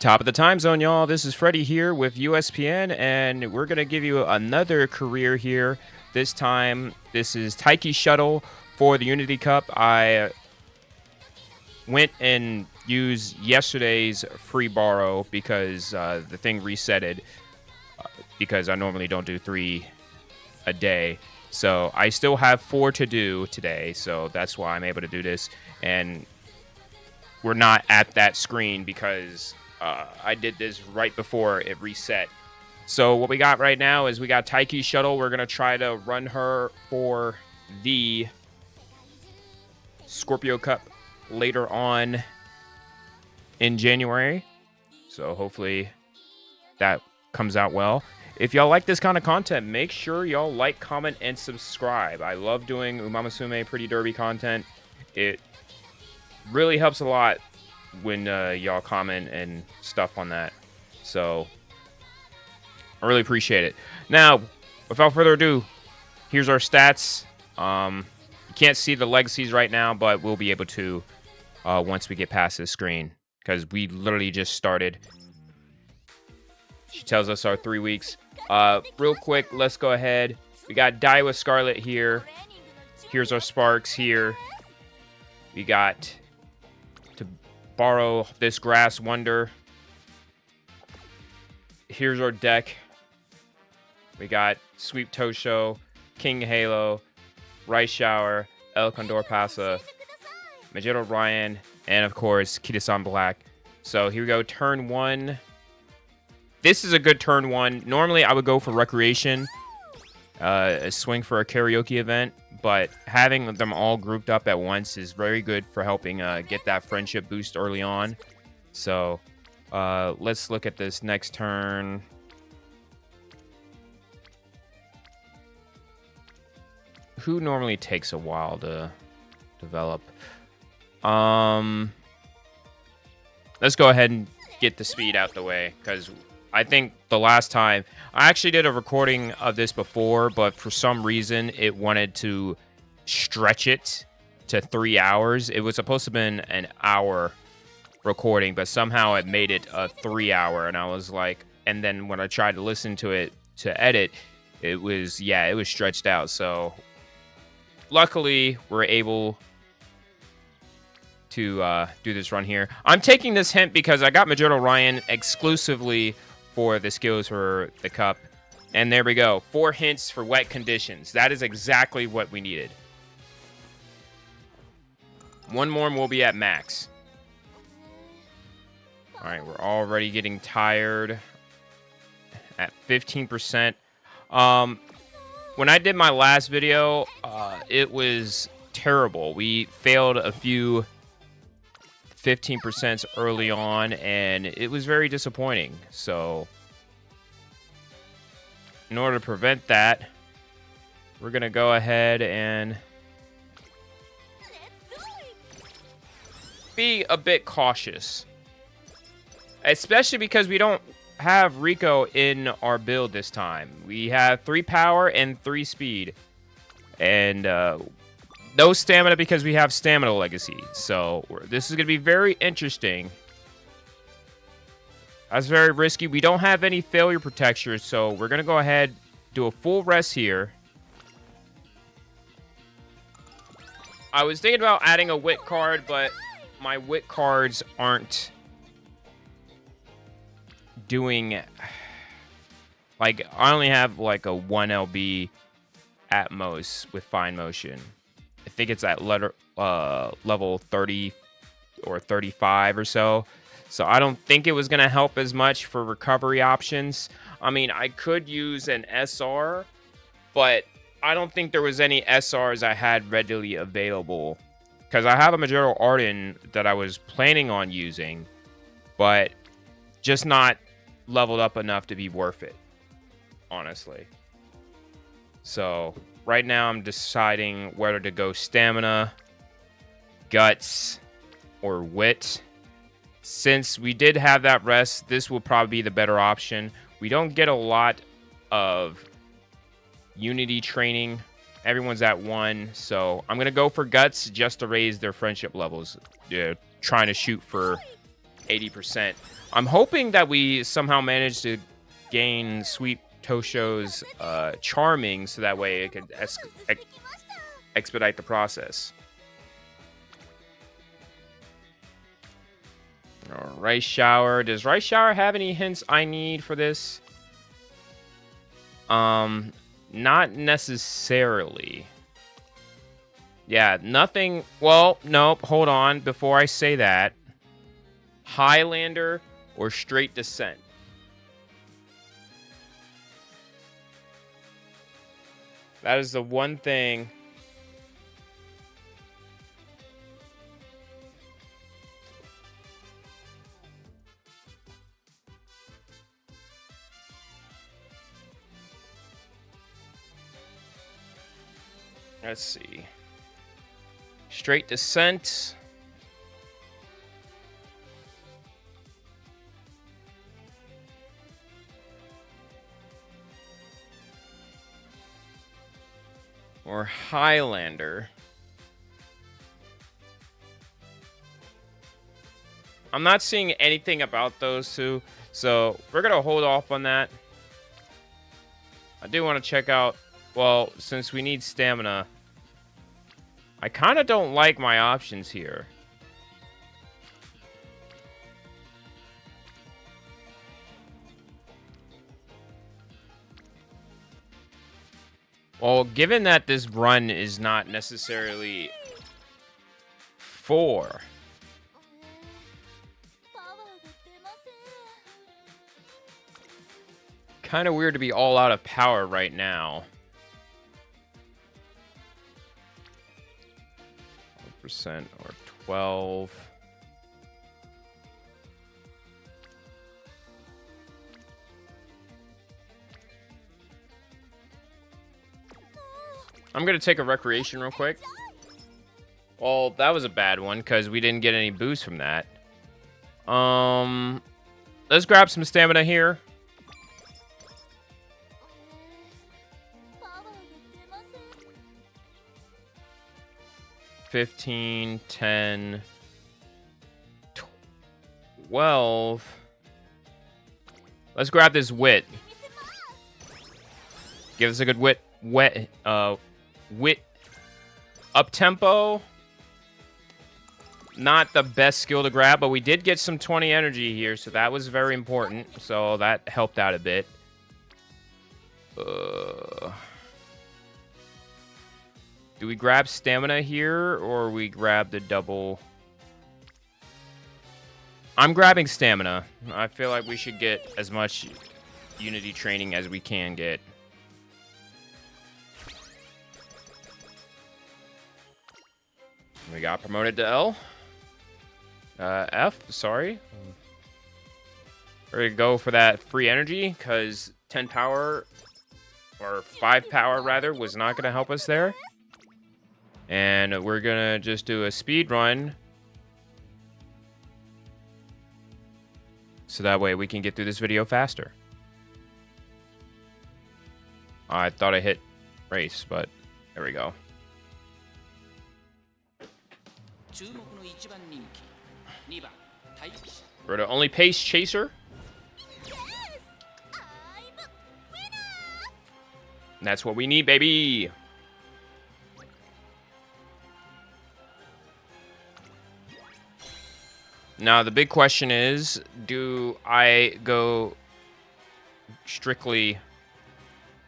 Top of the time zone, y'all. This is Freddie here with USPN, and we're going to give you another career here. This time, this is Taiki Shuttle for the Unity Cup. I went and used yesterday's free borrow because the thing resetted because I normally don't do 3 a day. So I still have 4 to do today, so that's why I'm able to do this. And we're not at that screen because I did this right before it reset. So what we got right now is we got Taiki Shuttle. We're going to try to run her for the Scorpio Cup later on in January. So hopefully that comes out well. If y'all like this kind of content, make sure y'all like, comment, and subscribe. I love doing Umamusume Pretty Derby content. It really helps a lot when y'all comment and stuff on that. So I really appreciate it. Now, without further ado, here's our stats. You can't see the legacies right now, but we'll be able to once we get past this screen because we literally just started. She tells us our 3 weeks. Real quick, let's go ahead. We got Daiwa Scarlet here. Here's our Sparks here. We got to borrow this Grass Wonder. Here's our deck. We got Sweep Tosho, King Halo, Rice Shower, Condor Pasa, Mejiro Ryan, and of course, Kitasan Black. So here we go, turn 1. This is a good turn 1. Normally, I would go for Recreation, a swing for a karaoke event, but having them all grouped up at once is very good for helping get that friendship boost early on. So let's look at this next turn. Who normally takes a while to develop? Let's go ahead and get the speed out the way, because I think the last time I actually did a recording of this before, but for some reason it wanted to stretch it to 3 hours. It was supposed to have been an hour recording, but somehow it made it a 3 hour. And I was like, and then when I tried to listen to it to edit, it was stretched out. So luckily we're able to do this run here. I'm taking this hint because I got Mejiro Ryan exclusively for the skills for the cup. And there we go. 4 hints for wet conditions. That is exactly what we needed. 1 more and we'll be at max. All right, we're already getting tired at 15%. When I did my last video, it was terrible. We failed a few 15% early on, and it was very disappointing. So in order to prevent that, we're going to go ahead and be a bit cautious. Especially because we don't have Rico in our build this time. We have 3 power and 3 speed. And no stamina because we have stamina legacy. So this is going to be very interesting. That's very risky. We don't have any failure protection, so we're going to go ahead, do a full rest here. I was thinking about adding a wit card, but my wit cards aren't doing... Like, I only have like a 1 LB at most with fine motion. I think it's at level 30 or 35 or so. So I don't think it was going to help as much for recovery options. I mean, I could use an SR, but I don't think there was any SRs I had readily available. Because I have a Majero Arden that I was planning on using, but just not leveled up enough to be worth it, honestly. So right now I'm deciding whether to go stamina, guts, or wit. Since we did have that rest, this will probably be the better option. We don't get a lot of unity training. Everyone's at 1, so I'm going to go for guts just to raise their friendship levels. Trying to shoot for 80%. I'm hoping that we somehow manage to gain Sweep Tosho's Charming, so that way it could expedite the process. Rice Shower. Does Rice Shower have any hints I need for this? Not necessarily. Yeah, nothing. Well, nope. Hold on. Before I say that, Highlander or Straight Descent? That is the one thing. Let's see. Straight Descent. Or Highlander. I'm not seeing anything about those two, so we're going to hold off on that. I do want to check out, well, since we need stamina, I kind of don't like my options here. Well, given that this run is not necessarily 4. Kind of weird to be all out of power right now. 1% or 12. I'm going to take a recreation real quick. Well, that was a bad one because we didn't get any boost from that. Let's grab some stamina here. 15, 10, 12. Let's grab this wit. Give us a good wit up tempo. Not the best skill to grab, but we did get some 20 energy here, so that was very important. So that helped out a bit. Do we grab stamina here, or we grab the double? I'm grabbing stamina. I feel like we should get as much unity training as we can get. We got promoted to L. F, sorry. We're going to go for that free energy, because 10 power, or 5 power rather, was not going to help us there. And we're going to just do a speed run, so that way we can get through this video faster. I thought I hit race, but there we go. We're the only pace chaser. And that's what we need, baby. Now, the big question is, do I go strictly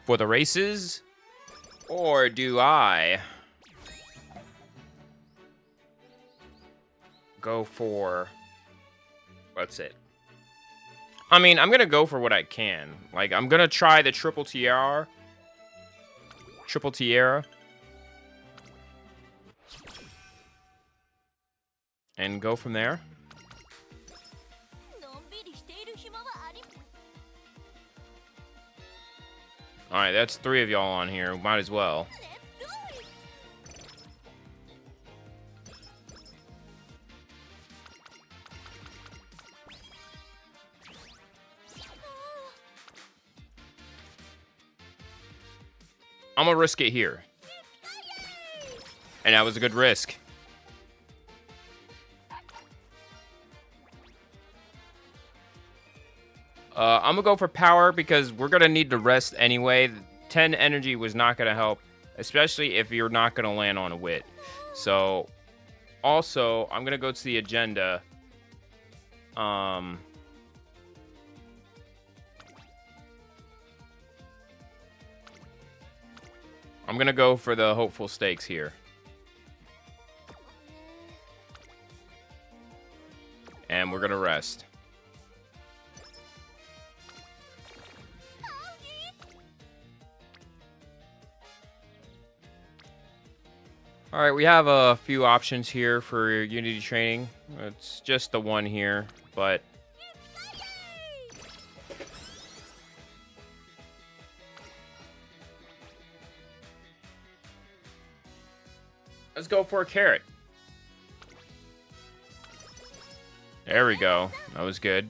for the races, or do I go for, what's it? I mean, I'm going to go for what I can. Like, I'm going to try the triple tiara. And go from there. Alright, that's 3 of y'all on here. Might as well. I'm gonna risk it here. And that was a good risk. I'm gonna go for power because we're gonna need to rest anyway. 10 energy was not gonna help, especially if you're not gonna land on a wit. So, also, I'm gonna go to the agenda. I'm gonna go for the hopeful stakes here. And we're gonna rest. All right, we have a few options here for Unity training. It's just the one here, but let's go for a carrot. There we go. That was good.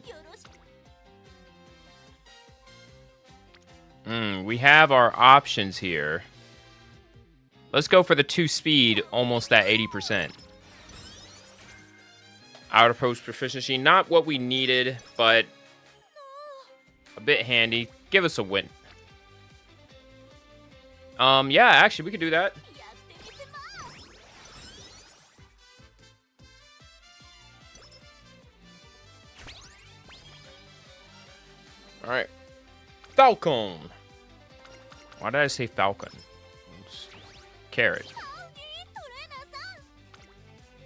We have our options here. Let's go for the 2 speed, almost at 80%. Outer post proficiency, not what we needed, but a bit handy. Give us a win. Yeah, actually, we could do that. All right. Falcon. Why did I say Falcon? It's carrot.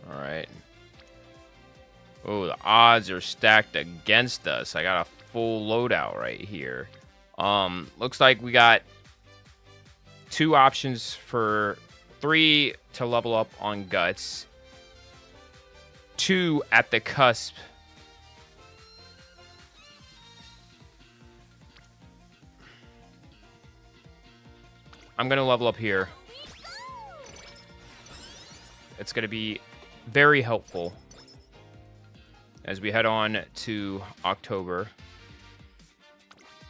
All right. Oh, the odds are stacked against us. I got a full loadout right here. Looks like we got 2 options for 3 to level up on guts. 2 at the cusp. I'm going to level up here. It's going to be very helpful as we head on to October.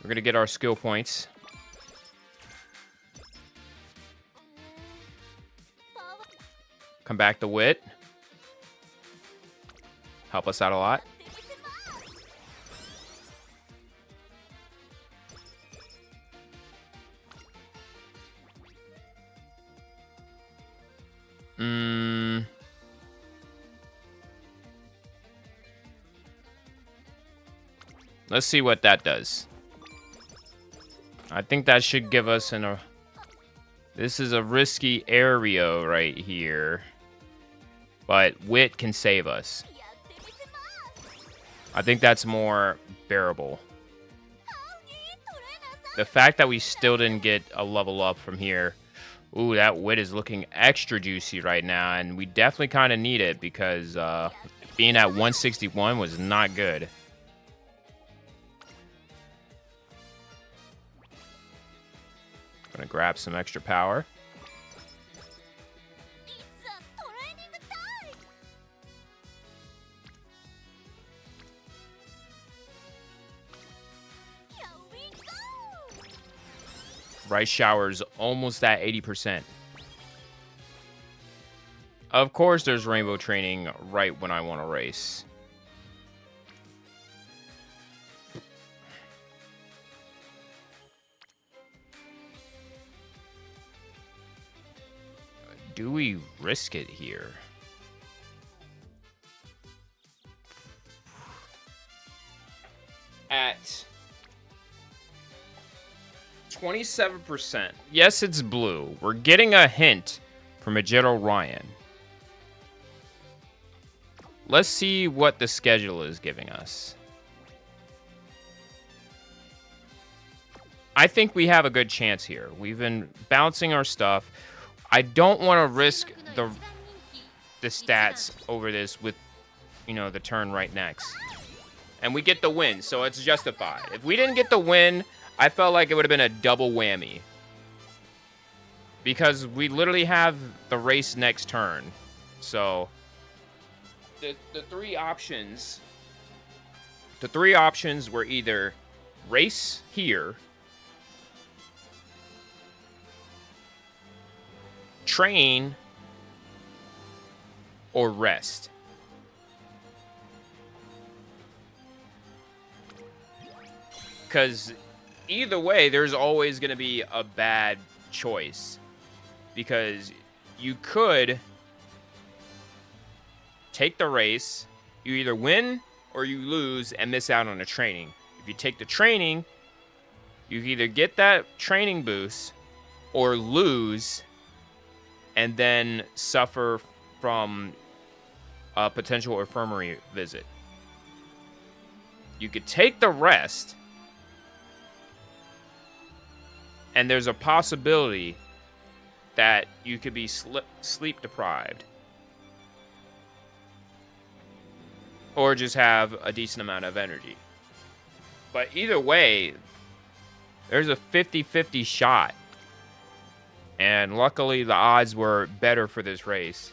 We're going to get our skill points. Come back to wit. Help us out a lot. Let's see what that does. I think that should give us this is a risky area right here. But wit can save us. I think that's more bearable. The fact that we still didn't get a level up from here. Ooh, that wit is looking extra juicy right now. And we definitely kind of need it because being at 161 was not good. Gonna grab some extra power. Rice shower's almost at 80%. Of course, there's rainbow training right when I want to race. Do we risk it here? At 27%. Yes, it's blue. We're getting a hint from Mejiro Ryan. Let's see what the schedule is giving us. I think we have a good chance here. We've been bouncing our stuff. I don't want to risk the stats over this with, you know, the turn right next. And we get the win, so it's justified. If we didn't get the win, I felt like it would have been a double whammy. Because we literally have the race next turn. So, the 3 options... The 3 options were either race here, train, or rest. Because either way, there's always going to be a bad choice. Because you could take the race, you either win or you lose and miss out on a training. If you take the training, you either get that training boost or lose and then suffer from a potential infirmary visit. You could take the rest, and there's a possibility that you could be sleep deprived. Or just have a decent amount of energy. But either way, there's a 50-50 shot. And luckily, the odds were better for this race.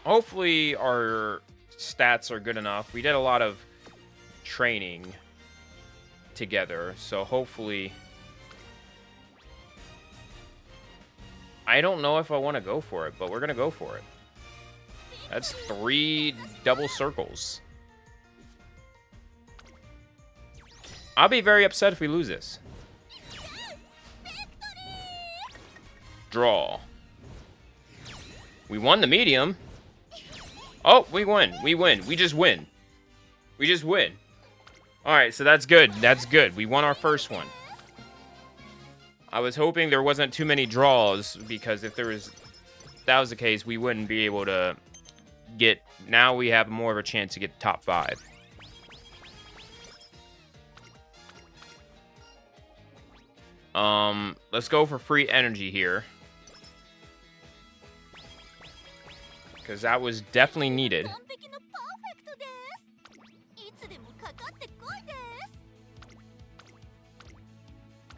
Hopefully, our stats are good enough. We did a lot of training together, so hopefully... I don't know if I want to go for it, but we're going to go for it. That's 3 double circles. I'll be very upset if we lose this. Draw. We won the medium. Oh, we win. We win. We just win. We just win. All right, so that's good. That's good. We won our first one. I was hoping there wasn't too many draws, because if that was the case, we wouldn't be able to get... Now we have more of a chance to get top 5. Let's go for free energy here. Because that was definitely needed.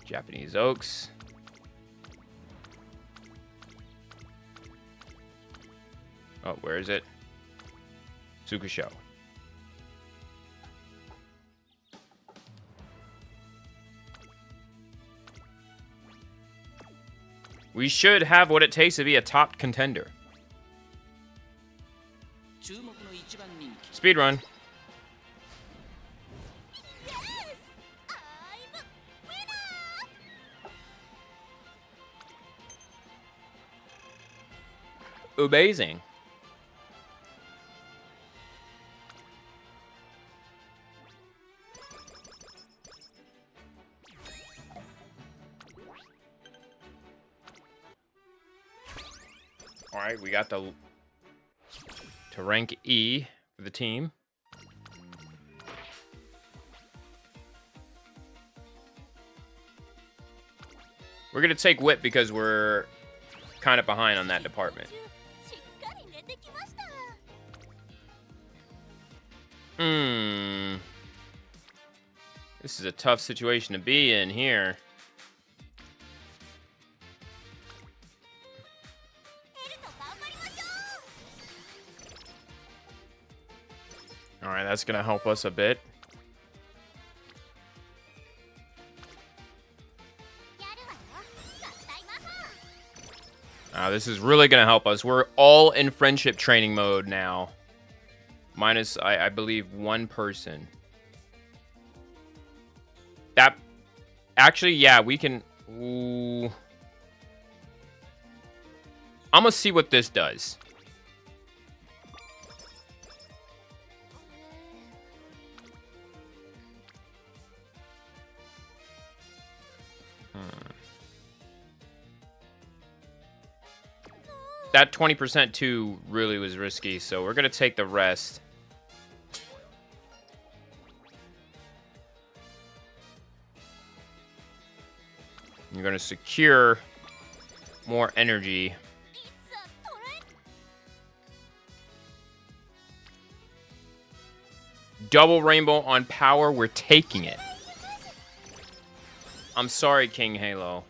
Japanese Oaks. Oh, where is it? Tsukusho. We should have what it takes to be a top contender. Speed run. Amazing. All right, we got to rank E for the team. We're going to take whip because we're kind of behind on that department. This is a tough situation to be in here. All right, that's going to help us a bit. This is really going to help us. We're all in friendship training mode now. Minus, I believe, one person. That... Actually, yeah, we can... Ooh. I'm going to see what this does. That 20% too really was risky, so we're going to take the rest. You're going to secure more energy. Double rainbow on power. We're taking it. I'm sorry, King Halo.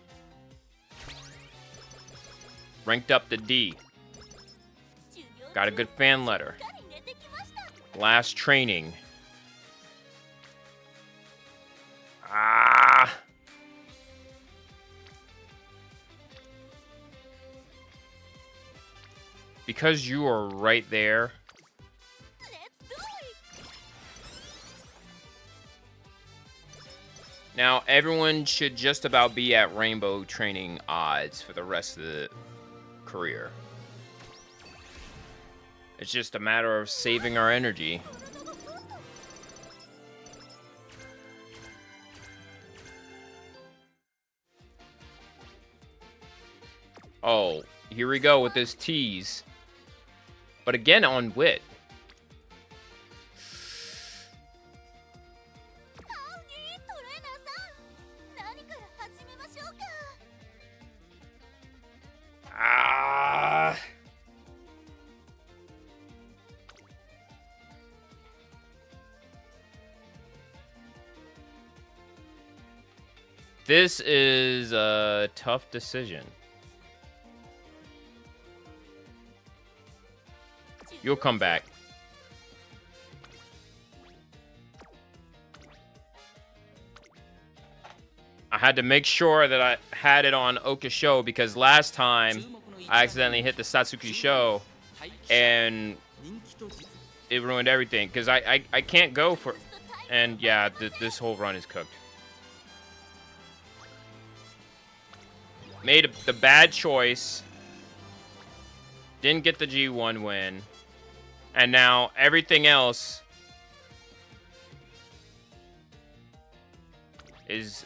Ranked up to D. Got a good fan letter. Last training. Because you are right there, Now, everyone should just about be at rainbow training odds for the rest of the career. It's just a matter of saving our energy. Oh, here we go with this tease. But again on wit. Ah. This is a tough decision. You'll come back. I had to make sure that I had it on Oka Show because last time I accidentally hit the Satsuki Show and it ruined everything because I can't go for... And yeah, this whole run is cooked. Made the bad choice. Didn't get the G1 win. And now everything else is...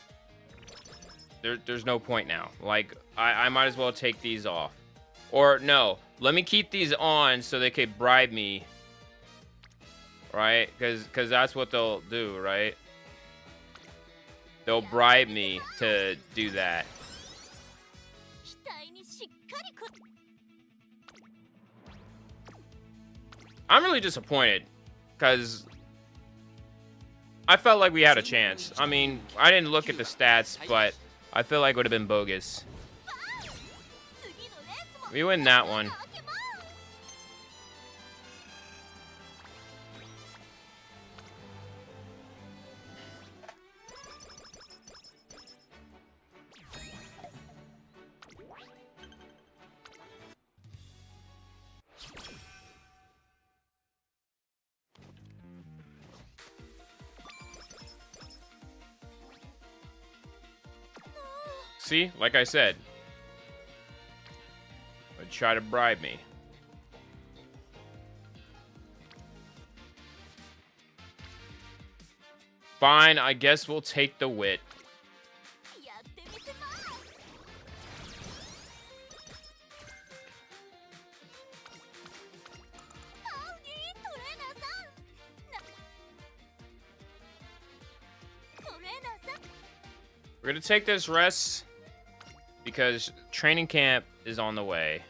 There's no point now. Like, I might as well take these off. Or, no. Let me keep these on so they could bribe me. Right? Because that's what they'll do, right? They'll bribe me to do that. I'm really disappointed. Because I felt like we had a chance. I mean, I didn't look at the stats, but I feel like it would have been bogus. We win that one. See, like I said, would try to bribe me. Fine, I guess we'll take the wit. We're gonna take this rest because training camp is on the way.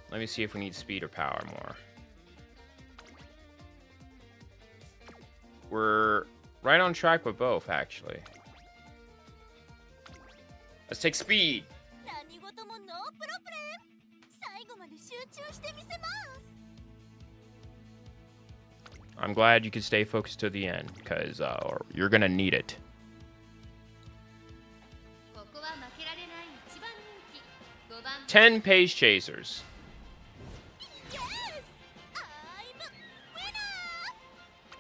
Let me see if we need speed or power more. We're right on track with both, actually. Let's take speed. I'm glad you could stay focused to the end, because you're gonna need it. 10 page chasers.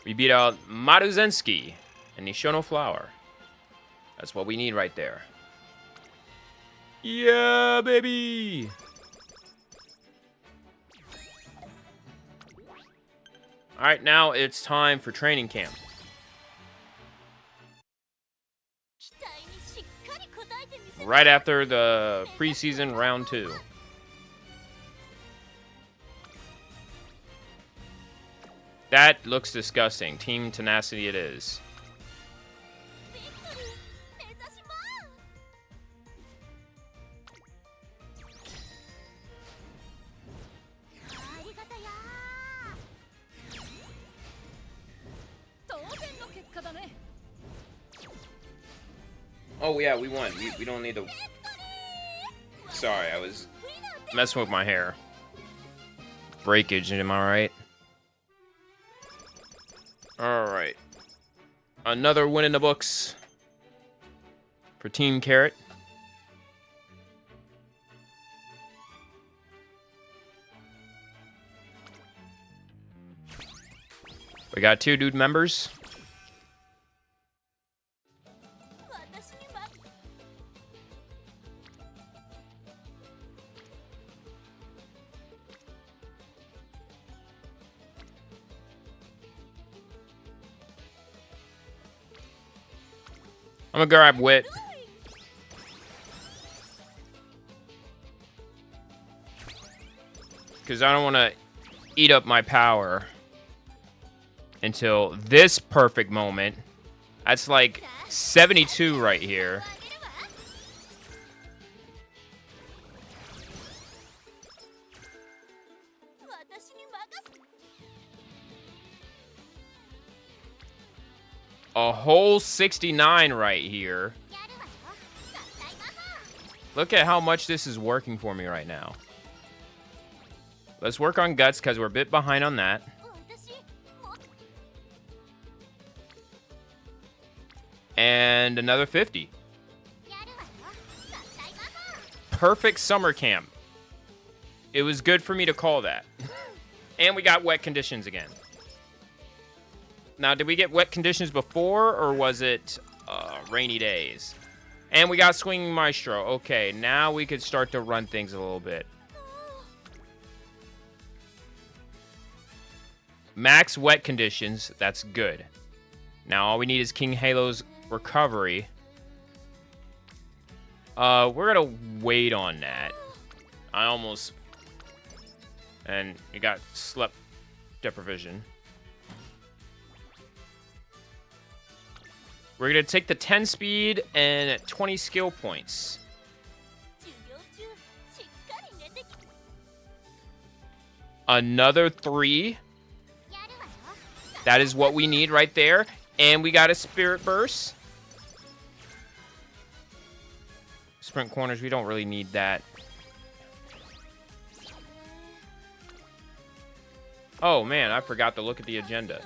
We beat out Maruzensky and Nishono Flower. That's what we need right there. Yeah, baby! Alright, now it's time for training camp. Right after the preseason round 2. That looks disgusting. Team Tenacity it is. Oh yeah, we won. We don't need to... Sorry, I was messing with my hair. Breakage, am I right? Alright. Another win in the books for Team Carrot. We got 2 dude members. I'm gonna grab Wit. Because I don't want to eat up my power until this perfect moment. That's like 72 right here. A whole 69 right here. Look at how much this is working for me right now. Let's work on Guts because we're a bit behind on that. And another 50. Perfect summer camp. It was good for me to call that. And we got wet conditions again. Now, did we get wet conditions before, or was it rainy days? And we got Swinging Maestro. Okay, now we could start to run things a little bit. Max wet conditions. That's good. Now, all we need is King Halo's recovery. We're going to wait on that. I almost... And you got sleep deprivation. We're going to take the 10 speed and 20 skill points. Another 3. That is what we need right there. And we got a Spirit Burst. Sprint corners, we don't really need that. Oh man, I forgot to look at the agenda.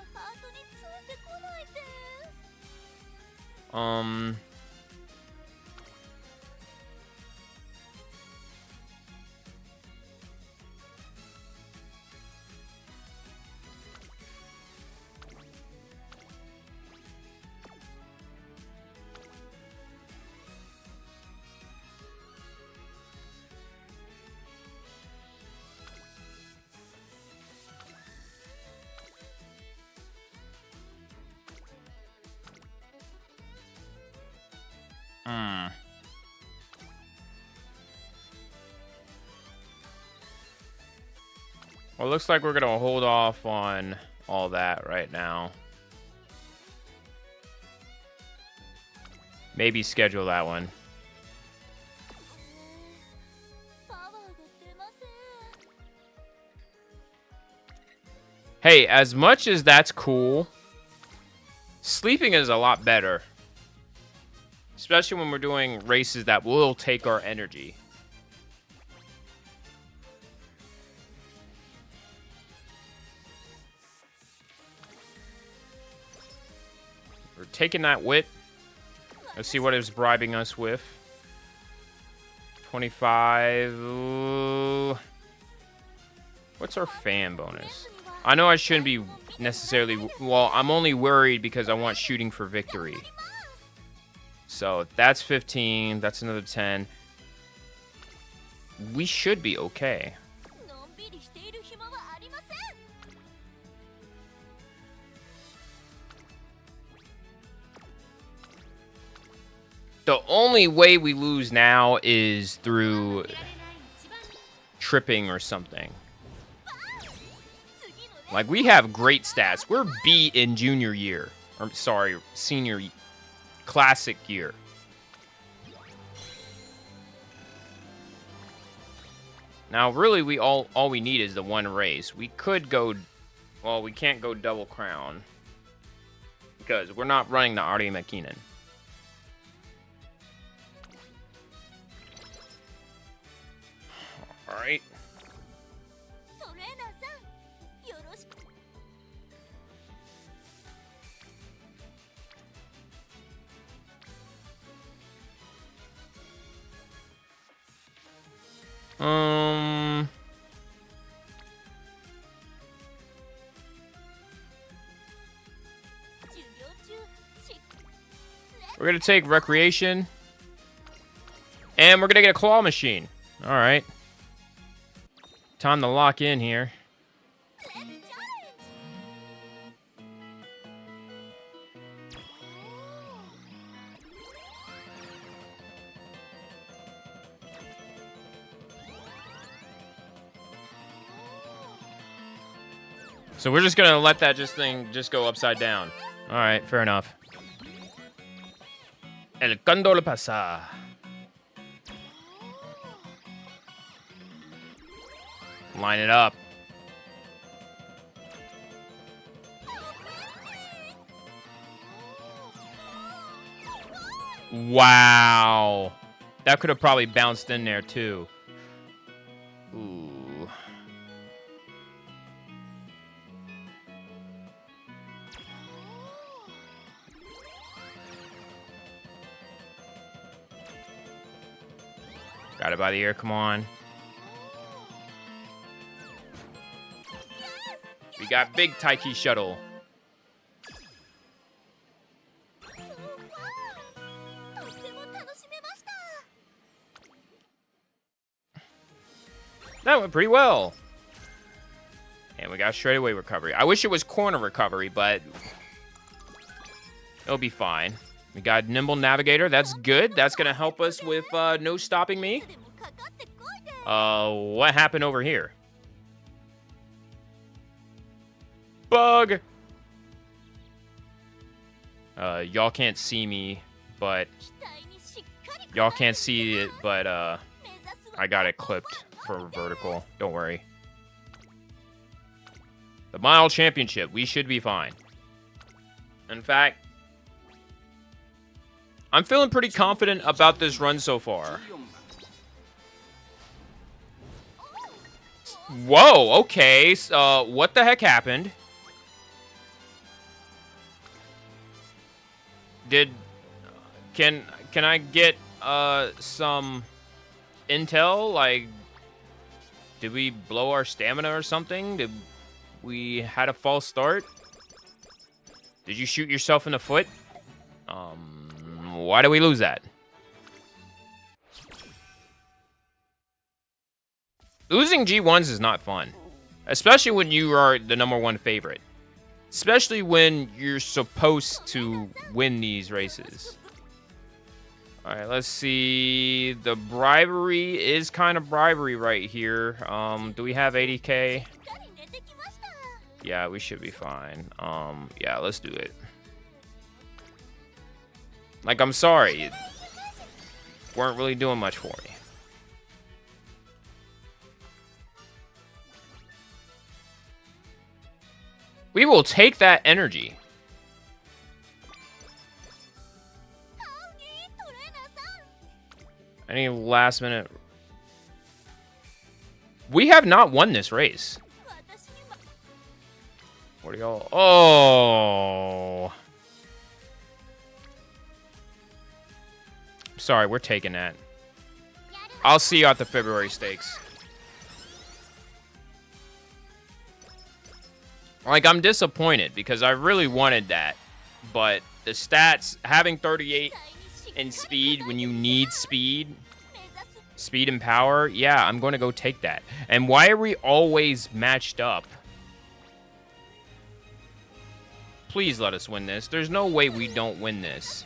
Well, it looks like we're going to hold off on all that right now. Maybe schedule that one. Hey, as much as that's cool, sleeping is a lot better. Especially when we're doing races that will take our energy. We're taking that wit. Let's see what it's bribing us with. 25. Ooh. What's our fan bonus? I know I shouldn't be necessarily... Well, I'm only worried because I want shooting for victory. So that's 15. That's another 10. We should be okay. The only way we lose now is through tripping or something. Like, we have great stats. We're B in junior year. Or, sorry, senior classic year. Now, really, we all we need is the one race. We could go... Well, we can't go double crown. Because we're not running the Artie McKinnon. Alright. We're gonna take recreation. And we're gonna get a claw machine. Alright. Time to lock in here. So we're just gonna let that thing just go upside down. All right, fair enough. El Condor Pasa. Line it up. Wow. That could have probably bounced in there too. Ooh. Got it by the ear, come on. We got big Taiki Shuttle. That went pretty well. And we got straightaway recovery. I wish it was corner recovery, but it'll be fine. We got Nimble Navigator. That's good. That's going to help us with no stopping me. What happened over here? Bug! Y'all can't see me, but... Y'all can't see it, but I got it clipped for vertical. Don't worry. The Mile Championship. We should be fine. In fact... I'm feeling pretty confident about this run so far. Whoa, okay. What the heck happened? Can I get some intel? Like, did we blow our stamina or something? Did we had a false start? Did you shoot yourself in the foot? Why do we lose that? Losing G1s is not fun. Especially when you are the #1 favorite. Especially when you're supposed to win these races. Alright, let's see. The bribery is kind of bribery right here. Do we have 80k? Yeah, we should be fine. Yeah, let's do it. Like, I'm sorry. Weren't really doing much for me. We will take that energy. Any last minute... We have not won this race. What are y'all... Oh... Sorry, we're taking that. I'll see you at the February stakes. Like, I'm disappointed because I really wanted that. But the stats, having 38 in speed when you need speed and power, yeah, I'm going to go take that. And why are we always matched up? Please let us win this. There's no way we don't win this.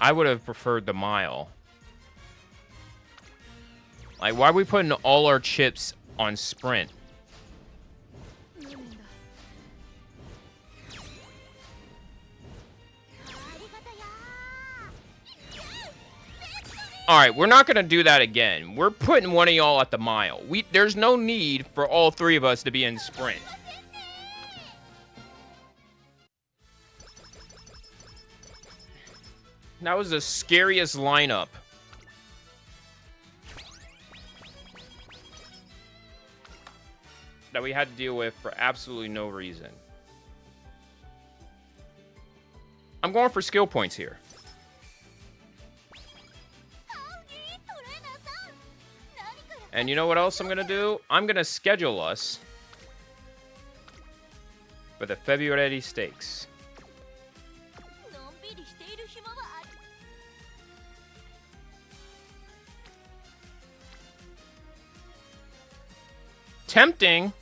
I would have preferred the mile. Like, why are we putting all our chips on sprint? Alright, we're not going to do that again. We're putting one of y'all at the mile. There's no need for all three of us to be in sprint. That was the scariest lineup. That we had to deal with for absolutely no reason. I'm going for skill points here. And you know what else I'm going to do? I'm going to schedule us for the February stakes. Tempting,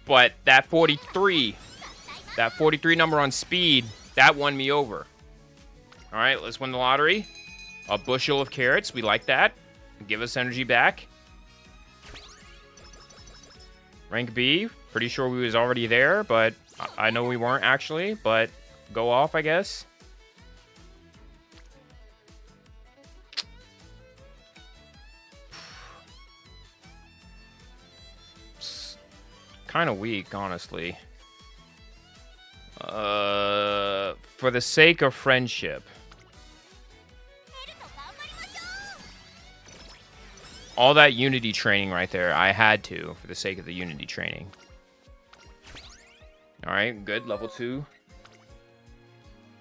but that 43 number on speed, that won me over. All right, let's win the lottery. A bushel of carrots, we like that. Give us energy back. Rank B. Pretty sure we was already there, but I know we weren't actually. But go off, I guess. Kind of weak, honestly. For the sake of friendship. All that Unity training right there, I had to, for the sake of the Unity training. Alright, good, level 2.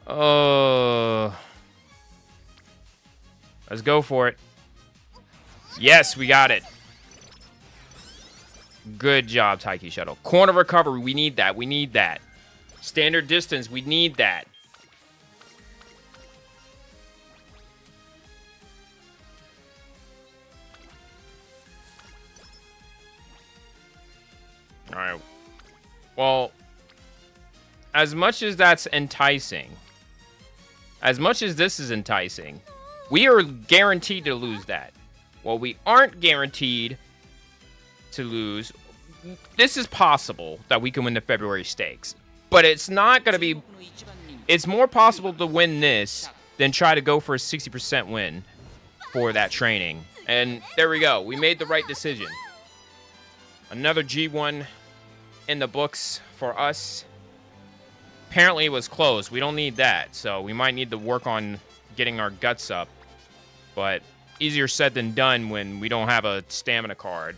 Oh. Let's go for it. Yes, we got it. Good job, Taiki Shuttle. Corner recovery, we need that, we need that. Standard distance, we need that. Alright. Well, as much as that's enticing, as much as this is enticing, we are guaranteed to lose that. Well, we aren't guaranteed to lose. This is possible that we can win the February stakes, but it's not going to be... It's more possible to win this than try to go for a 60% win for that training. And there we go. We made the right decision. Another G1 in the books for us. Apparently it was close. We don't need that, so we might need to work on getting our guts up. But easier said than done when we don't have a stamina card.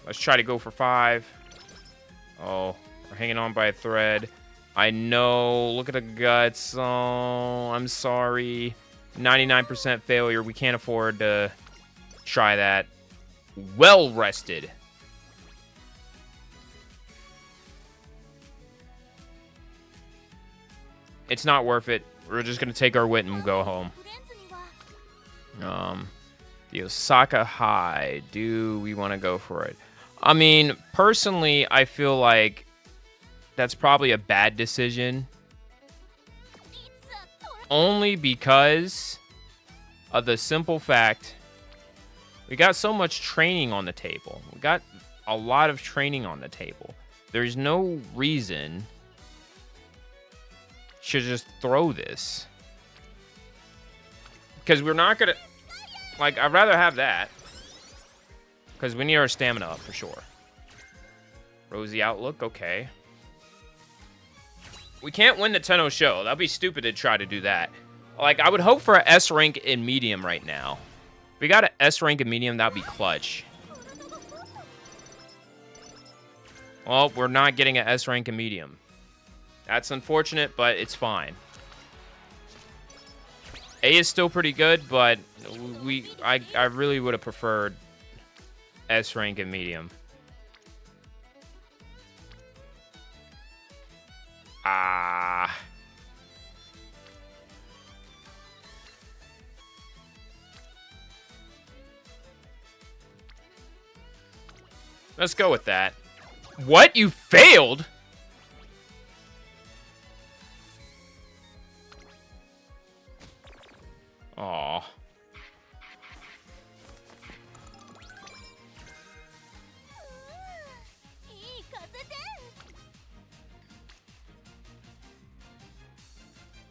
Let's try to go for 5. Oh, we're hanging on by a thread. I know. Look at the guts. Oh, I'm sorry. 99% failure. We can't afford to try that. Well rested. It's not worth it. We're just going to take our wit and go home. The Osaka High. Do we want to go for it? I mean, personally, I feel like that's probably a bad decision. Only because of the simple fact we got so much training on the table. We got a lot of training on the table. There's no reason to just throw this. Because we're not going to... Like, I'd rather have that. Because we need our stamina up for sure. Rosy outlook, okay. We can't win the Tenno show. That'd be stupid to try to do that. Like, I would hope for an S rank in medium right now. If we got an S rank in medium, that'd be clutch. Well, we're not getting an S rank in medium. That's unfortunate, but it's fine. A is still pretty good, but I really would have preferred S rank in medium. Let's go with that. What? You failed? Aw.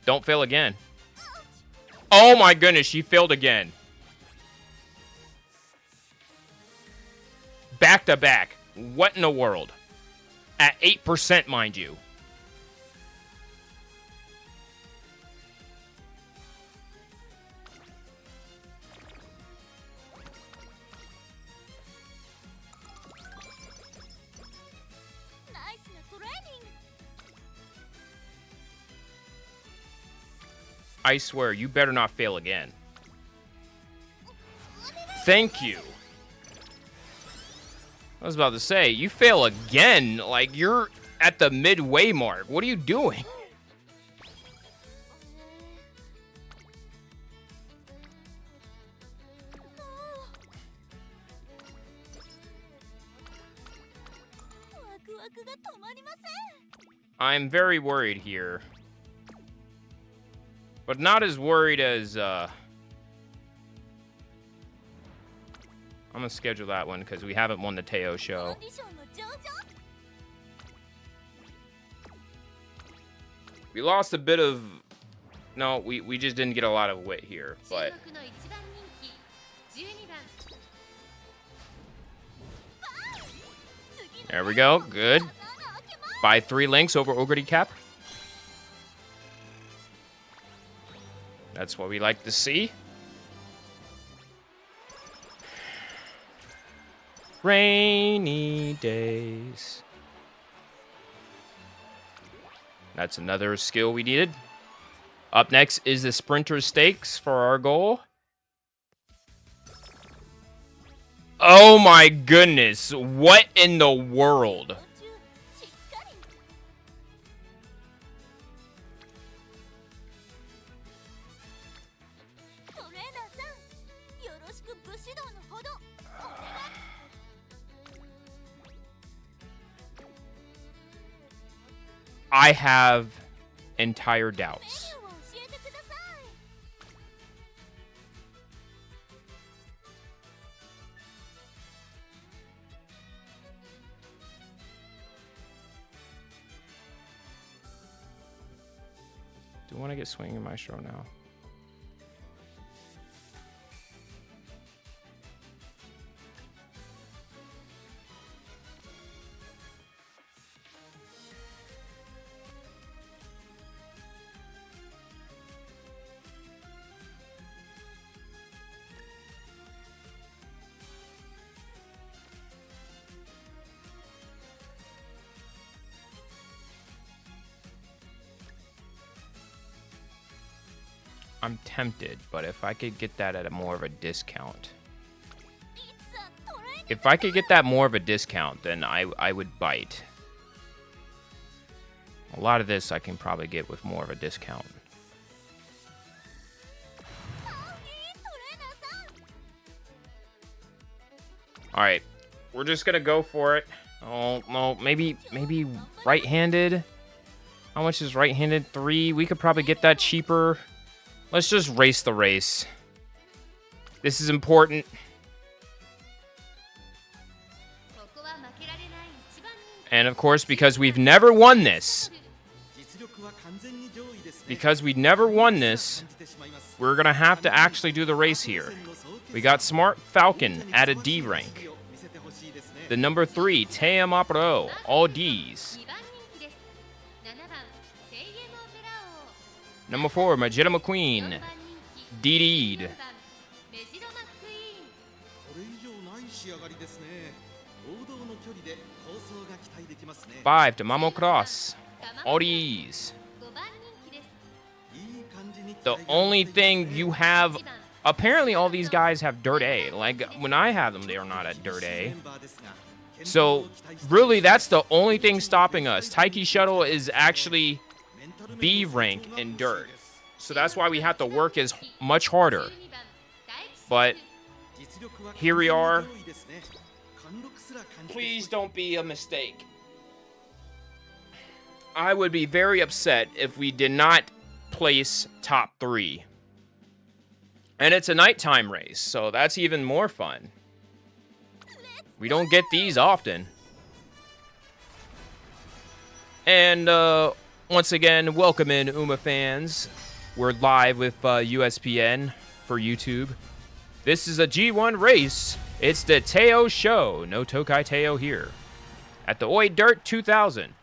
Don't fail again. Oh my goodness, she failed again. Back to back. What in the world? At 8%, mind you. I swear, you better not fail again. Thank you. I was about to say, you fail again. Like, you're at the midway mark. What are you doing? I'm very worried here. But not as worried as, I'm gonna schedule that one because we haven't won the Teo show. We lost a bit of... No, we just didn't get a lot of wit here, but... There we go. Good. Buy 3 links over Ogre Cap. That's what we like to see. Rainy days. That's another skill we needed. Up next is the Sprinter Stakes for our goal. Oh my goodness. What in the world? I have entire doubts. Do I want to get Swinging Maestro now? I'm tempted, but if I could get that at a more of a discount. If I could get that more of a discount, then I would bite. A lot of this I can probably get with more of a discount. Alright, we're just gonna go for it. Oh, no, maybe right-handed. How much is right-handed? 3. We could probably get that cheaper. Let's just race the race. This is important. And of course, because we've never won this. We're going to have to actually do the race here. We got Smart Falcon at a D rank. The number 3, Teo Mapro, all Ds. Number 4, Majida McQueen, DD'd. 5, Tamamo Cross, all Ds. The only thing you have, apparently all these guys have Dirt A. Like, when I have them, they are not at Dirt A. So, really, that's the only thing stopping us. Taiki Shuttle is actually B rank in Dirt. So that's why we have to work as much harder. But here we are. Please don't be a mistake. I would be very upset if we did not place top 3. And it's a nighttime race, so that's even more fun. We don't get these often. And once again, welcome in Uma fans. We're live with USPN for YouTube. This is a G1 race. It's the Teo show. No Tokai Teo here. At the Oi Dirt 2000.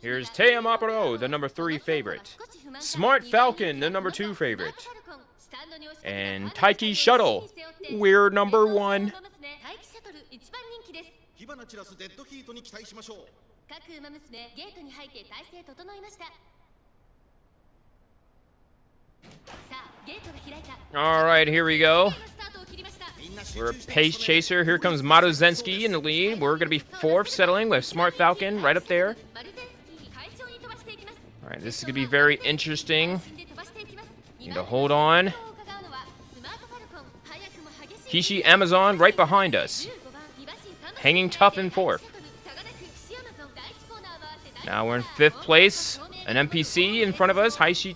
Here's Teo Mapro, the number 3 favorite. Smart Falcon, the number 2 favorite. And Taiki Shuttle, we're number 1. All right, here we go. We're a pace chaser. Here comes Maruzensky in the lead. We're going to be 4th, settling with Smart Falcon right up there. All right, this is going to be very interesting. Need to hold on. Hishi Amazon right behind us. hanging tough in 4th. Now we're in 5th place. An NPC in front of us. Hishi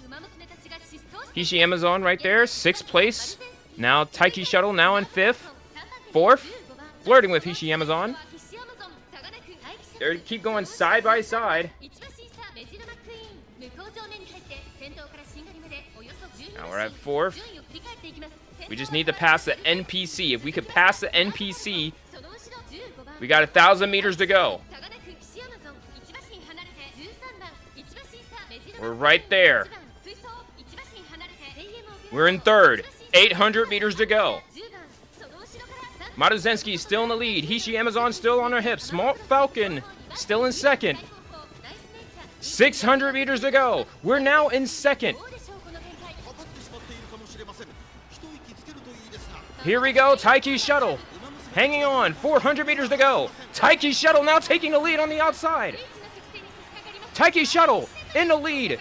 Amazon right there. 6th place. Now Taiki Shuttle now in 5th. 4th. Flirting with Hishi Amazon. They keep going side by side. Now we're at 4th. We just need to pass the NPC. If we could pass the NPC, we got 1,000 meters to go. We're right there. We're in 3rd. 800 meters to go. Maruzenski still in the lead. Hishi Amazon still on her hips. Smart Falcon still in 2nd. 600 meters to go. We're now in 2nd. Here we go. Taiki Shuttle hanging on. 400 meters to go. Taiki Shuttle now taking the lead on the outside. Taiki Shuttle in the lead.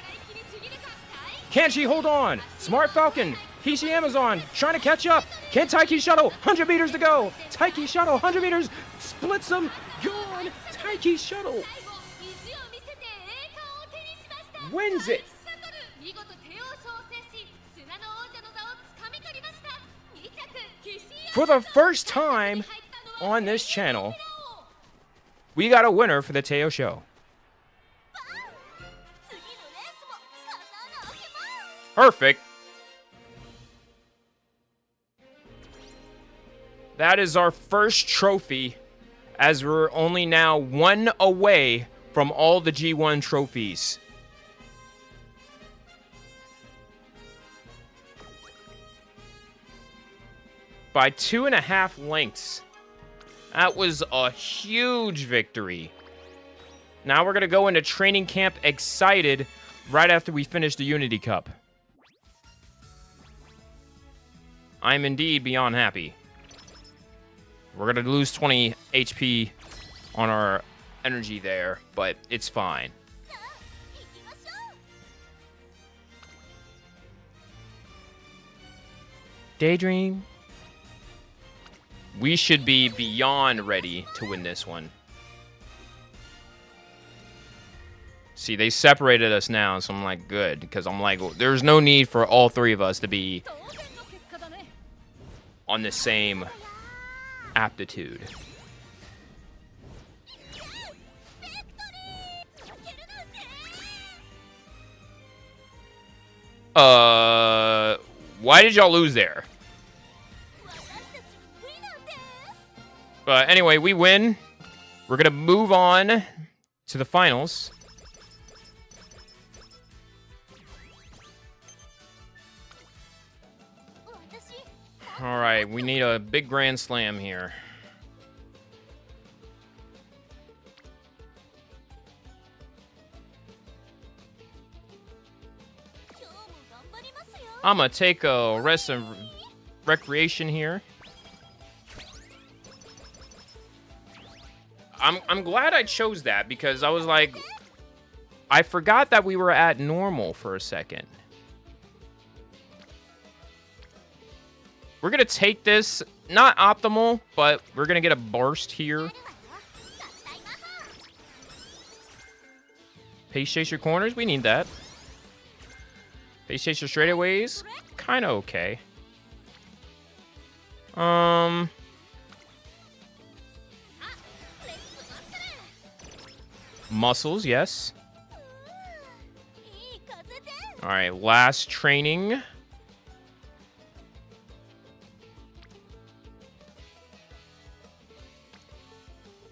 Can she hold on? Smart Falcon. Hishi Amazon trying to catch up. Can Taiki Shuttle? 100 meters to go. Taiki Shuttle, 100 meters. Splits them. Gone. Taiki Shuttle wins it. For the first time on this channel, we got a winner for the Teo show. Perfect. That is our first trophy, as we're only now 1 away from all the G1 trophies. By 2.5 lengths. That was a huge victory. Now we're going to go into training camp excited right after we finish the Unity Cup. I'm indeed beyond happy. We're going to lose 20 HP on our energy there, but it's fine. Daydream. We should be beyond ready to win this one. See, they separated us now, so I'm like, good. Because I'm like, there's no need for all 3 of us to be on the same aptitude. Why did y'all lose there? But anyway, we win. We're gonna move on to the finals. All right, we need a big grand slam here. I'm gonna take a rest and recreation here. I'm glad I chose that because I was like, I forgot that we were at normal for a second. We're gonna take this, not optimal, but we're gonna get a burst here. Pace chaser corners, we need that. Pace chaser straightaways, kind of okay. Muscles, yes. All right, last training.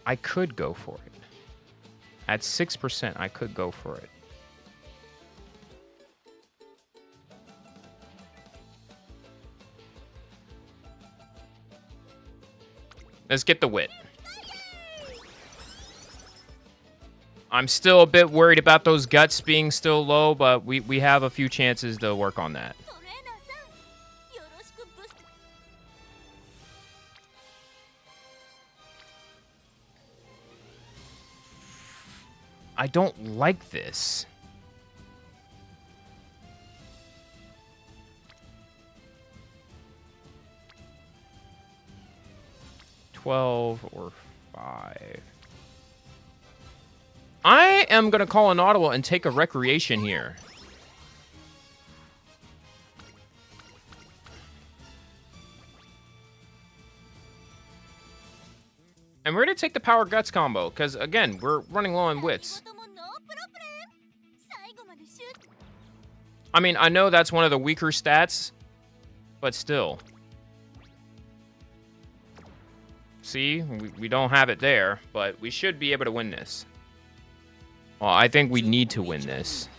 I could go for it. At 6%, I could go for it. Let's get the wit. I'm still a bit worried about those guts being still low, but we have a few chances to work on that. I don't like this. $12 or 5. I am going to call an audible and take a recreation here. And we're going to take the Power Guts combo, because, again, we're running low on wits. I mean, I know that's one of the weaker stats, but still. See, we don't have it there, but we should be able to win this. Well, I think we need to win this.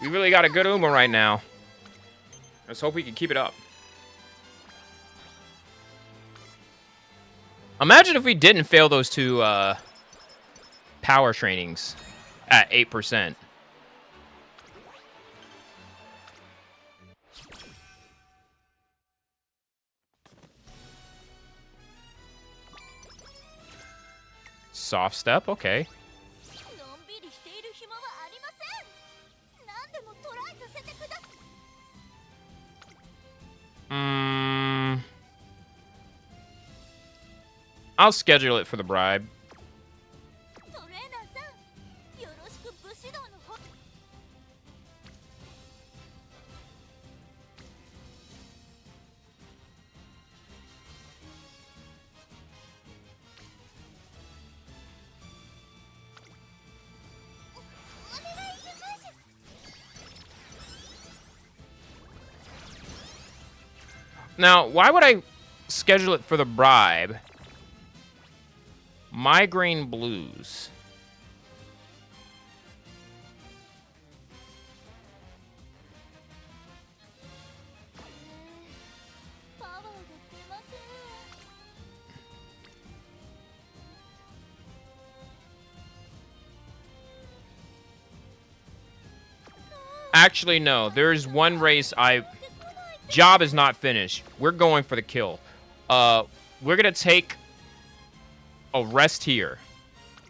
We really got a good Uma right now. Let's hope we can keep it up. Imagine if we didn't fail those two power trainings at 8%. Soft step, okay. I'll schedule it for the bribe. Now, why would I schedule it for the bribe? Migraine blues. Actually, no. There's one race Job is not finished. We're going for the kill. We're going to take a rest here.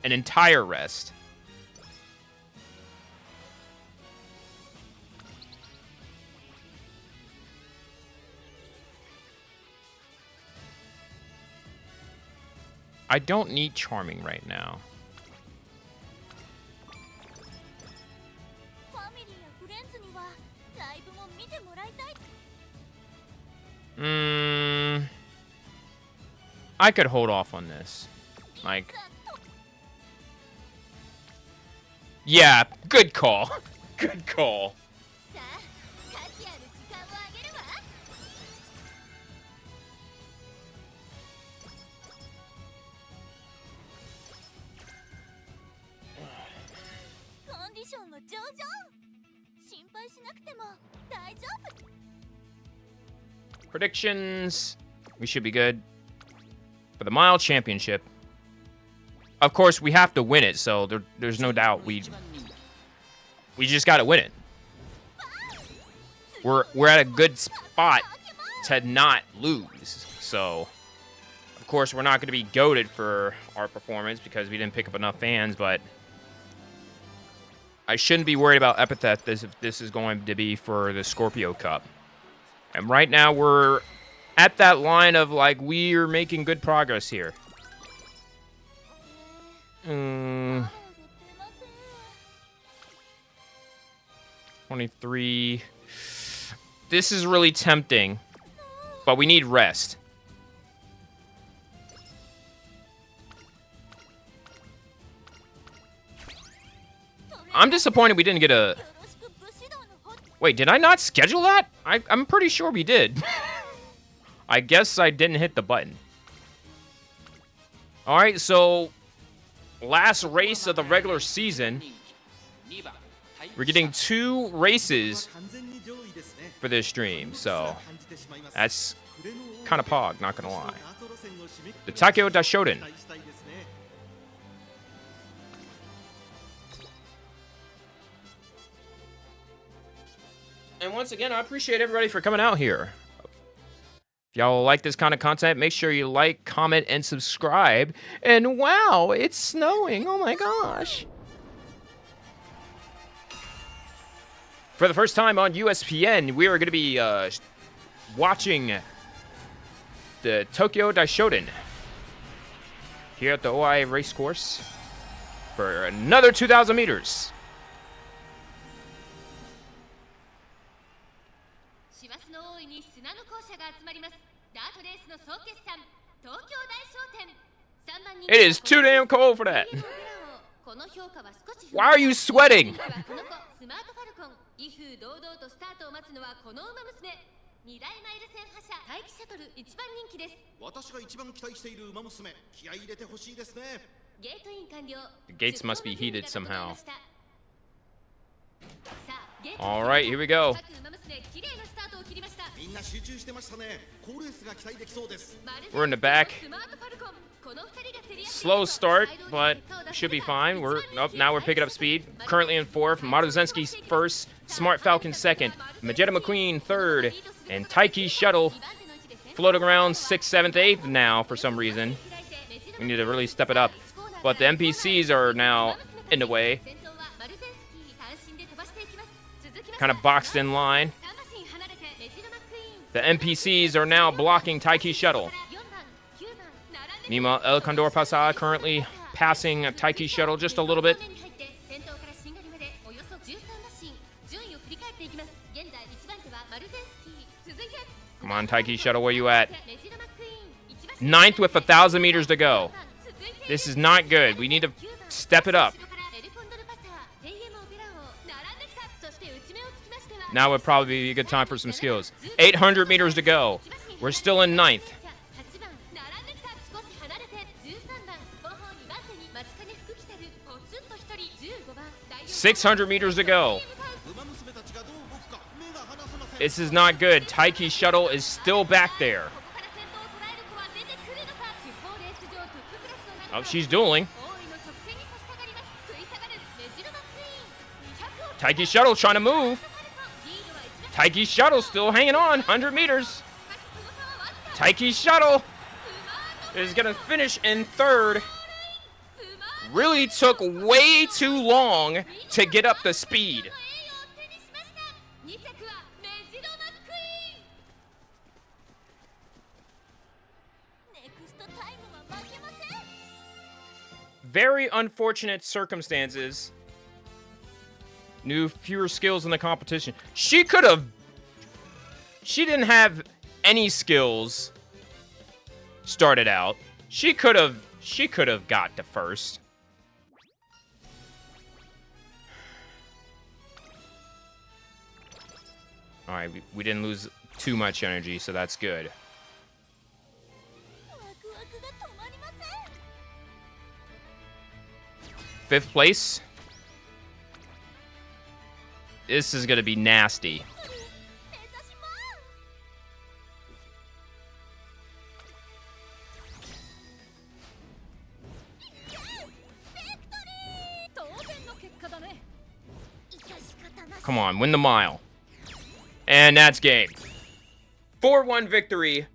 An entire rest. I don't need Charming right now. I could hold off on this. Like, yeah, good call. Good call. Predictions. We should be good for the Mile Championship. Of course, we have to win it, so there's no doubt we just got to win it. We're at a good spot to not lose. So, of course, we're not going to be goated for our performance because we didn't pick up enough fans, but I shouldn't be worried about Epithet if this is going to be for the Scorpio Cup. And right now, we're at that line of, like, we're making good progress here. 23. This is really tempting, but we need rest. I'm disappointed we didn't get a... Wait, did I not schedule that? I'm pretty sure we did. I guess I didn't hit the button. All right, so last race of the regular season. We're getting 2 races for this stream, so that's kind of pog, not gonna lie. The Takeo Dashoden. And once again, I appreciate everybody for coming out here. If y'all like this kind of content, make sure you like, comment, and subscribe. And wow, it's snowing. Oh my gosh. For the first time on USPN, we are going to be watching the Tokyo Daishoden here at the OI race course for another 2,000 meters. It is too damn cold for that. Why are you sweating? The gates must be heated somehow. All right, here we go. We're in the back. Slow start, but should be fine. Now we're picking up speed. Currently in fourth. Maruzenski's first. Smart Falcon second. Magetta McQueen third. And Taiki Shuttle floating around 6th, 7th, 8th now for some reason. We need to really step it up. But the NPCs are now in the way. Kind of boxed in line. The NPCs are now blocking Taiki Shuttle. Meanwhile, El Condor Pasa currently passing Taiki Shuttle just a little bit. Come on, Taiki Shuttle, where you at? 9th with 1,000 meters to go. This is not good. We need to step it up. Now would probably be a good time for some skills. 800 meters to go. We're still in 9th. 600 meters to go. This is not good. Taiki Shuttle is still back there. Oh, she's dueling. Taiki Shuttle trying to move. Taiki Shuttle still hanging on. 100 meters. Taiki Shuttle is going to finish in 3rd. Really took way too long to get up the speed. Very unfortunate circumstances. New fewer skills in the competition. She didn't have any skills started out. She could have got to first. All right, we didn't lose too much energy, so that's good. Fifth place. This is going to be nasty. Come on, win the mile. And that's game. 4-1 victory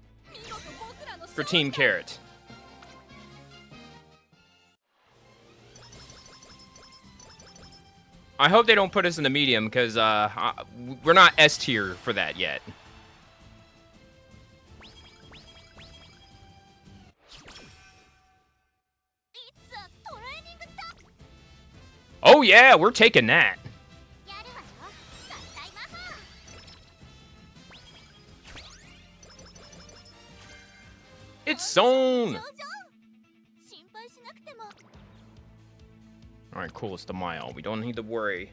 for Team Carrot. I hope they don't put us in the medium, because we're not S tier for that yet. Oh yeah, we're taking that. It's zone. All right, cool. It's the mile. We don't need to worry.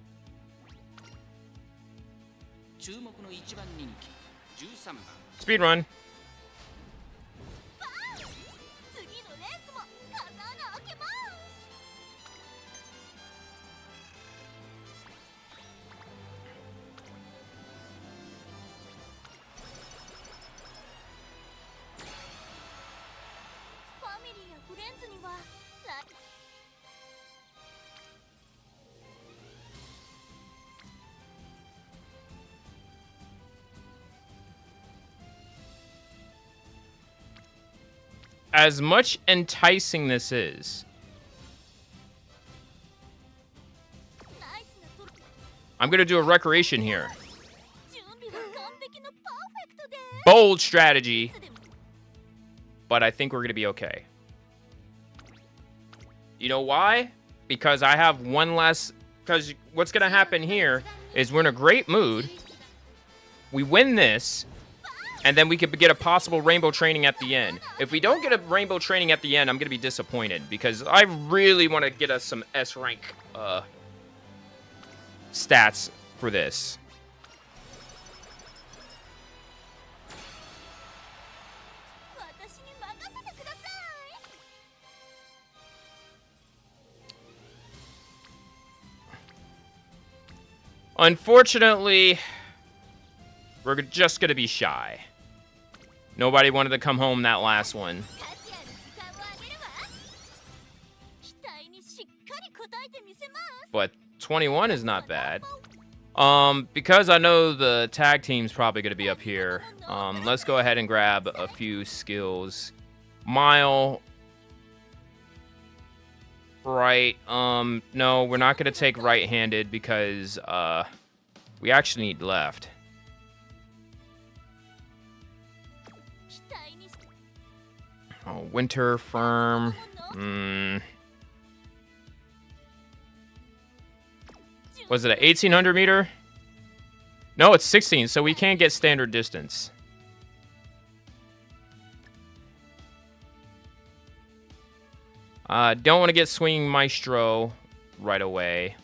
Speed run. As much enticing this is, I'm going to do a recreation here. Bold strategy. but I think we're going to be okay. You know why? Because I have one less... Because what's going to happen here is we're in a great mood. We win this, and then we could get a possible rainbow training at the end. If we don't get a rainbow training at the end, I'm going to be disappointed, because I really want to get us some S rank stats for this. Unfortunately, we're just going to be shy. Nobody wanted to come home that last one. But 21 is not bad. Because I know the tag team's probably going to be up here, let's go ahead and grab a few skills. Mile. Right. No, we're not going to take right-handed because we actually need left. Oh, winter firm. Was it an 1800 meter? No, it's 16, so we can't get standard distance. Don't want to get swinging maestro right away.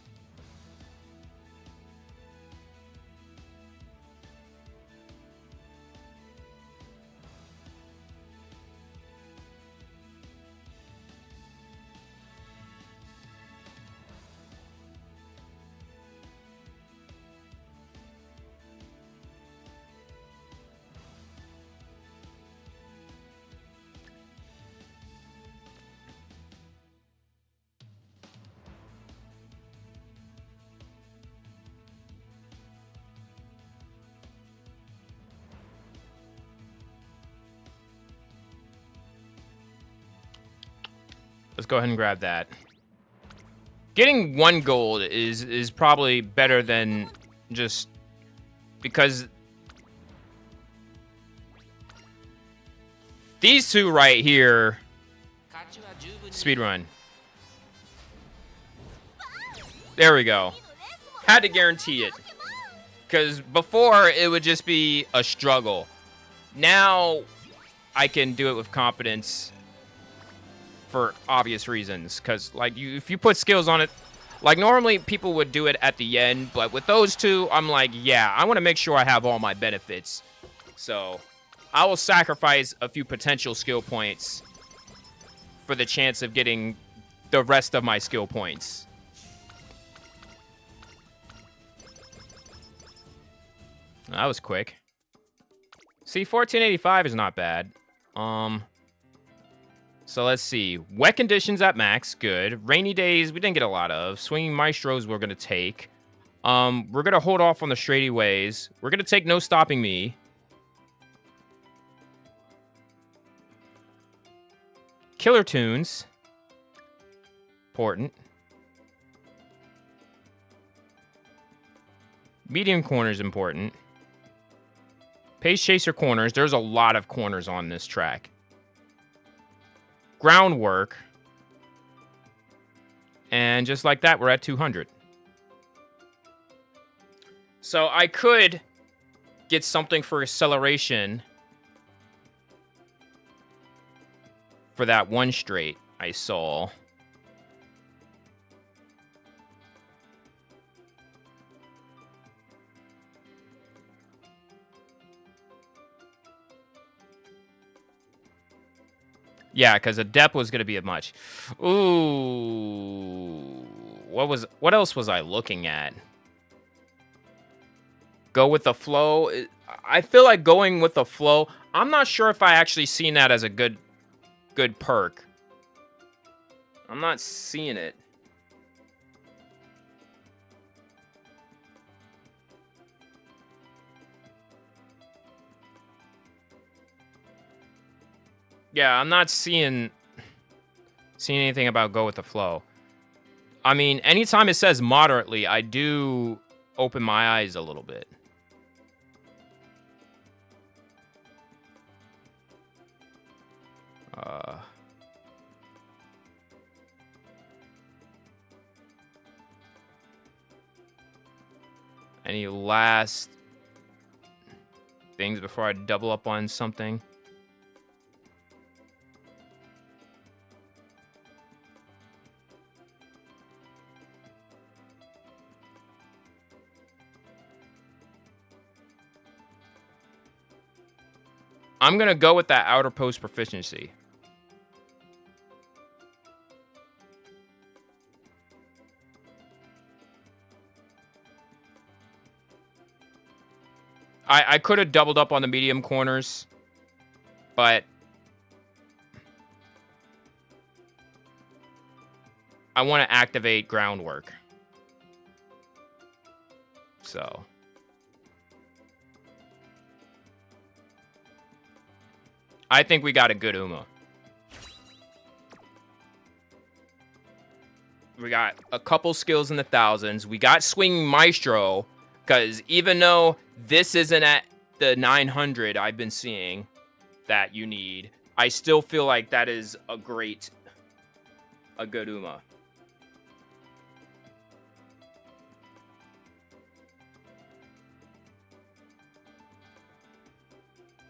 Let's go ahead and grab that. Getting 1 gold is probably better than just because these two right here. Speedrun. There we go. Had to guarantee it. Because before it would just be a struggle. Now I can do it with confidence. For obvious reasons, because like if you put skills on it, like normally people would do it at the end, but with those two, I'm like, yeah, I want to make sure I have all my benefits. So I will sacrifice a few potential skill points for the chance of getting the rest of my skill points. That was quick. See, 1485 is not bad. So let's see. Wet conditions at max, good. Rainy days, we didn't get a lot of. Swinging maestros we're going to take. We're going to hold off on the straightaways. We're going to take no stopping me. Killer tunes. Important. Medium corners important. Pace chaser corners. There's a lot of corners on this track. Groundwork. And just like that, we're at 200. So I could get something for acceleration for that one straight I saw. Yeah, because a depth was going to be a much. Ooh. What else was I looking at? Go with the flow. I feel like going with the flow. I'm not sure if I actually seen that as a good perk. I'm not seeing it. Yeah, I'm not seeing anything about go with the flow. I mean, anytime it says moderately, I do open my eyes a little bit. Any last things before I double up on something? I'm going to go with that outer post proficiency. I could have doubled up on the medium corners, but I want to activate groundwork. So I think we got a good Uma. We got a couple skills in the thousands. We got Swing Maestro, because even though this isn't at the 900 I've been seeing that you need, I still feel like that is a good Uma.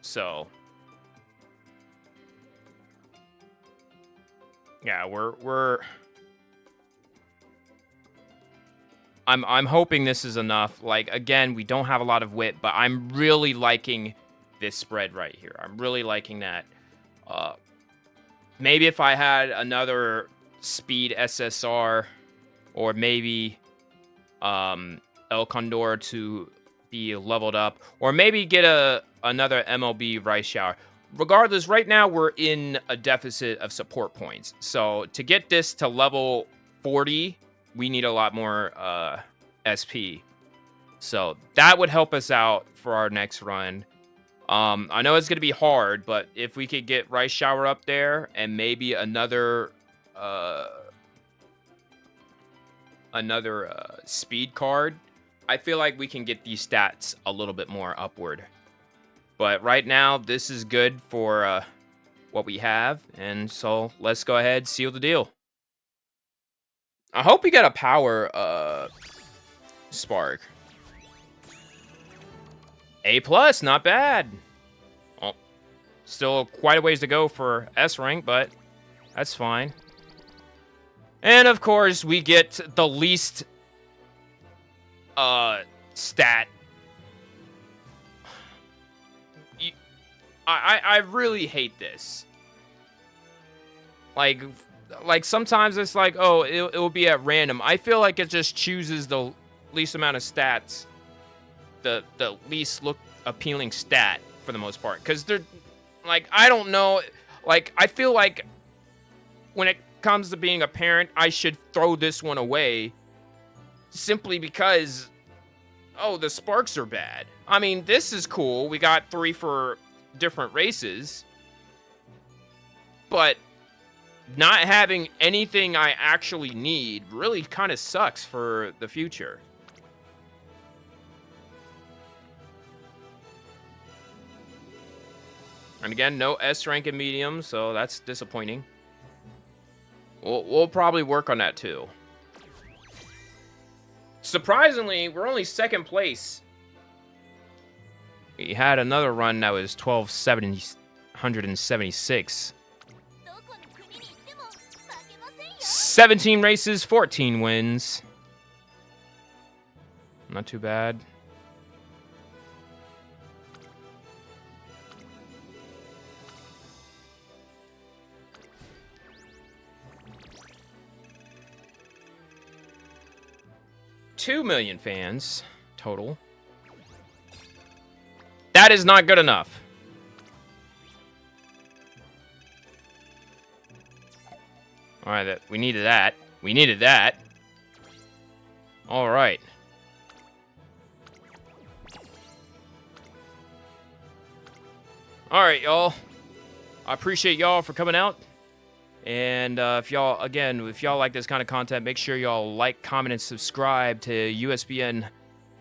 So yeah, I'm hoping this is enough. Like, again, we don't have a lot of wit, but I'm really liking this spread right here. I'm really liking that. Maybe if I had another speed SSR, or maybe El Condor to be leveled up, or maybe get another MLB Rice Shower. Regardless, right now we're in a deficit of support points. So to get this to level 40, we need a lot more SP. So that would help us out for our next run. I know it's going to be hard, but if we could get Rice Shower up there and maybe another speed card, I feel like we can get these stats a little bit more upward. But right now, this is good for what we have. And so let's go ahead and seal the deal. I hope we got a power spark. A+, not bad. Well, still quite a ways to go for S rank, but that's fine. And of course, we get the least stat. I really hate this. Like sometimes it's like, oh, it will be at random. I feel like it just chooses the least amount of stats, the least look appealing stat for the most part. Because they're like, I don't know, like I feel like when it comes to being a parent, I should throw this one away simply because, oh, the sparks are bad. I mean, this is cool. We got 3 for different races, but not having anything I actually need really kind of sucks for the future. And again, no S rank in medium, so that's disappointing. We'll probably work on that too. Surprisingly, we're only second place. We had another run that was 1,276. 17 races, 14 wins. Not too bad. $2 million fans total. That is not good enough. All right, we needed that. We needed that. All right. All right, y'all. I appreciate y'all for coming out. And if y'all like this kind of content, make sure y'all like, comment, and subscribe to USBN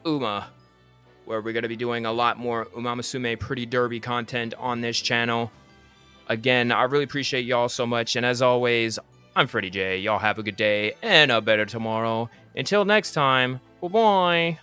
Uma, where we're going to be doing a lot more Umamusume Pretty Derby content on this channel. Again, I really appreciate y'all so much. And as always, I'm Freddie J. Y'all have a good day and a better tomorrow. Until next time, bye-bye.